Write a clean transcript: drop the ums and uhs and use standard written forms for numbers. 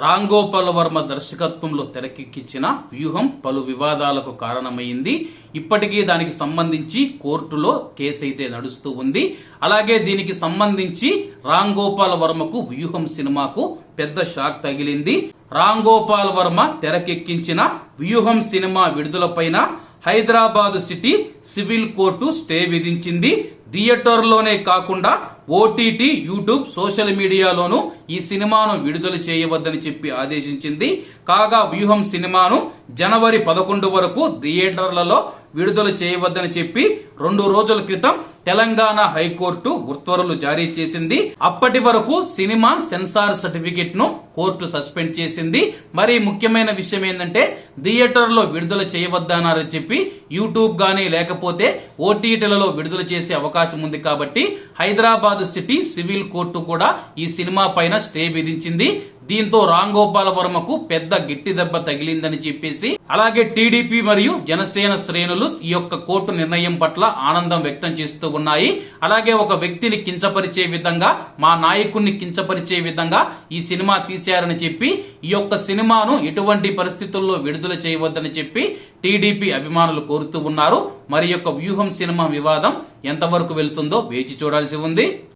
రామ్ గోపాల్ వర్మ దర్శకత్వంలో తెరకెక్కించిన వ్యూహం పలు వివాదాలకు కారణమైంది. ఇప్పటికీ దానికి సంబంధించి కోర్టులో కేసు అయితే నడుస్తూ ఉంది. అలాగే దీనికి సంబంధించి రామ్ గోపాల్ వర్మకు వ్యూహం సినిమాకు పెద్ద షాక్ తగిలింది. రామ్ గోపాల్ వర్మ తెరకెక్కించిన వ్యూహం సినిమా విడుదలపైన Hyderabad city civil court stay విధించింది. థియేటర్లోనే కాకుండా ఓటీటీ, యూట్యూబ్, సోషల్ మీడియాలోనూ ఈ సినిమాను విడుదల చేయవద్దని చెప్పి ఆదేశించింది. కాగా వ్యూహం సినిమాను జనవరి 11 వరకు థియేటర్లలో విడుదల చేయవద్దని చెప్పి 2 రోజుల క్రితం తెలంగాణ హైకోర్టు ఉత్తర్వులు జారీ చేసింది. అప్పటి వరకు సినిమా సెన్సార్ సర్టిఫికెట్ ను కోర్టు సస్పెండ్ చేసింది. మరి ముఖ్యమైన విషయం ఏంటంటే థియేటర్లో విడుదల చేయవద్దన్నారని చెప్పి యూట్యూబ్ గానీ లేకపోతే ఓటీటీలలో విడుదల చేసే అవకాశం ఉంది. కాబట్టి హైదరాబాద్ సిటీ సివిల్ కోర్టు కూడా ఈ సినిమా పైన స్టే విధించింది. దీంతో రామ్ గోపాల్ వర్మకు పెద్ద గిట్టి దెబ్బ తగిలిందని చెప్పేసి అలాగే టీడీపీ మరియు జనసేన శ్రేణులు ఈ యొక్క కోర్టు నిర్ణయం పట్ల ఆనందం వ్యక్తం చేస్తూ ఉన్నాయి. అలాగే ఒక వ్యక్తిని కించపరిచే విధంగా, మా నాయకుడిని కించపరిచే విధంగా ఈ సినిమా తీశారని చెప్పి ఈ యొక్క సినిమాను ఎటువంటి పరిస్థితుల్లో విడుదల చేయవద్దని చెప్పి టీడీపీ అభిమానులు కోరుతూ ఉన్నారు. మరి యొక్క వ్యూహం సినిమా వివాదం ఎంతవరకు వెళ్తుందో వేచి చూడాల్సి ఉంది.